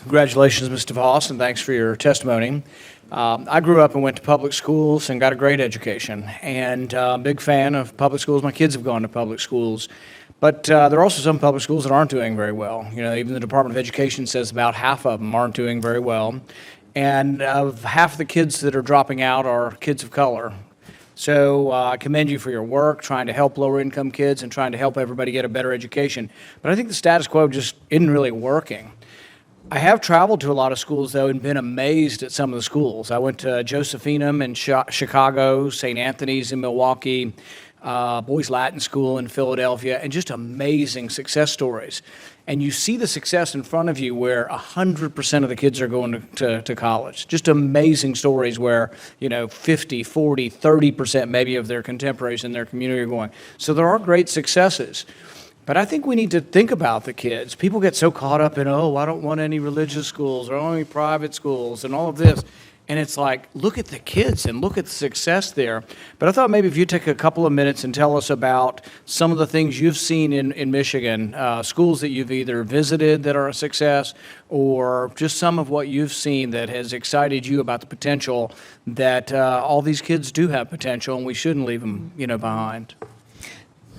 Congratulations, Ms. DeVos, and thanks for your testimony. I grew up and went to public schools and got a great education, and big fan of public schools. My kids have gone to public schools, but there are also some public schools that aren't doing very well. You know, even the Department of Education says about half of them aren't doing very well, and half of the kids that are dropping out are kids of color. So I commend you for your work, trying to help lower-income kids and trying to help everybody get a better education. But I think the status quo just isn't really working. I have traveled to a lot of schools, though, and been amazed at some of the schools. I went to Josephinum in Chicago, St. Anthony's in Milwaukee, Boys Latin School in Philadelphia, and just amazing success stories. And you see the success in front of you where 100% of the kids are going to college. Just amazing stories where, 50, 40, 30% maybe of their contemporaries in their community are going. So there are great successes. But I think we need to think about the kids. People get so caught up in, I don't want any religious schools or only private schools and all of this. And it's like, look at the kids and look at the success there. But I thought maybe if you take a couple of minutes and tell us about some of the things you've seen in Michigan, schools that you've either visited that are a success or just some of what you've seen that has excited you about the potential that all these kids do have potential and we shouldn't leave them, behind.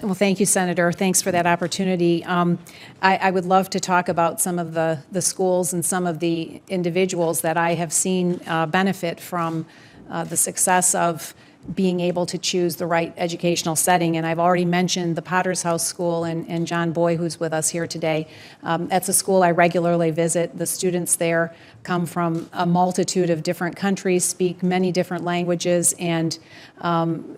Well, thank you, Senator. Thanks for that opportunity. I would love to talk about some of the schools and some of the individuals that I have seen benefit from the success of being able to choose the right educational setting. And I've already mentioned the Potter's House School and John Boy, who's with us here today. That's a school I regularly visit. The students there come from a multitude of different countries, speak many different languages, and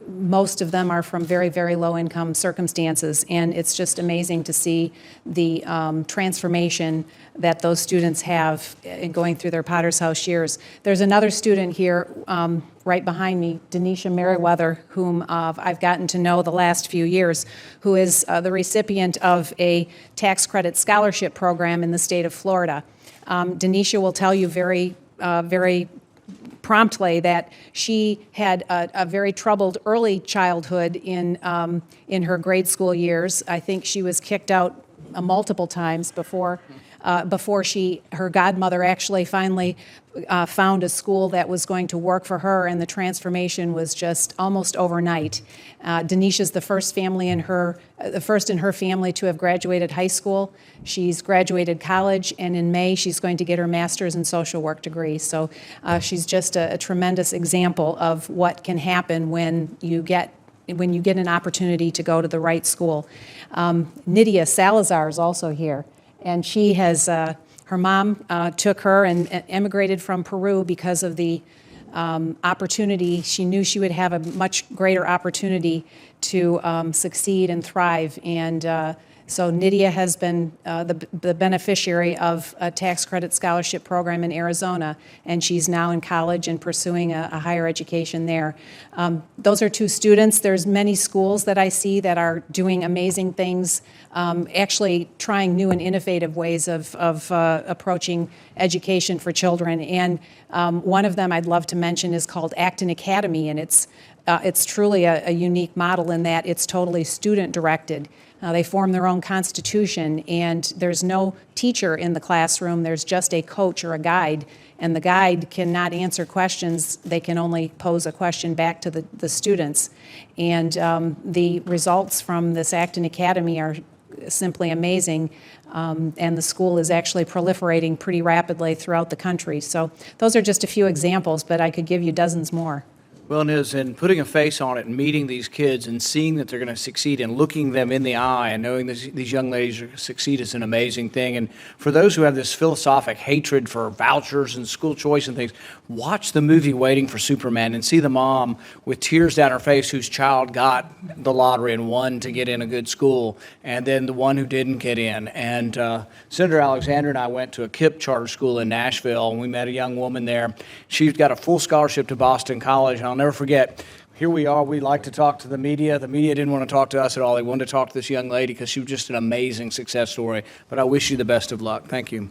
most of them are from very, very low income circumstances. And it's just amazing to see the transformation that those students have in going through their Potter's House years. There's another student here right behind me, Denisha Merriweather, whom I've gotten to know the last few years, who is the recipient of a tax credit scholarship program in the state of Florida. Denisha will tell you very promptly that she had a very troubled early childhood in her grade school years. I think she was kicked out multiple times before her godmother actually finally found a school that was going to work for her, and the transformation was just almost overnight. Denisha's the first in her family to have graduated high school. She's graduated college, and in May she's going to get her master's in social work degree. So she's just a tremendous example of what can happen when you get an opportunity to go to the right school. Nydia Salazar is also here. And she has, her mom took her and emigrated from Peru because of the opportunity. She knew she would have a much greater opportunity to succeed and thrive. And so Nydia has been the beneficiary of a tax credit scholarship program in Arizona, and she's now in college and pursuing a higher education there. Those are two students. There's many schools that I see that are doing amazing things, actually trying new and innovative ways of approaching education for children. And one of them I'd love to mention is called Acton Academy, and it's truly a unique model in that it's totally student-directed. They form their own constitution, and there's no teacher in the classroom. There's just a coach or a guide, and the guide cannot answer questions. They can only pose a question back to the students. And the results from this Acton Academy are simply amazing, and the school is actually proliferating pretty rapidly throughout the country. So those are just a few examples, but I could give you dozens more. Well, and putting a face on it and meeting these kids and seeing that they're going to succeed and looking them in the eye and knowing these young ladies are going to succeed is an amazing thing. And for those who have this philosophic hatred for vouchers and school choice and things, watch the movie Waiting for Superman and see the mom with tears down her face whose child got the lottery and won to get in a good school, and then the one who didn't get in. And Senator Alexander and I went to a KIPP charter school in Nashville, and we met a young woman there. She's got a full scholarship to Boston College. I'll never forget, here we are, we like to talk to the media. The media didn't want to talk to us at all. They wanted to talk to this young lady because she was just an amazing success story. But I wish you the best of luck. Thank you.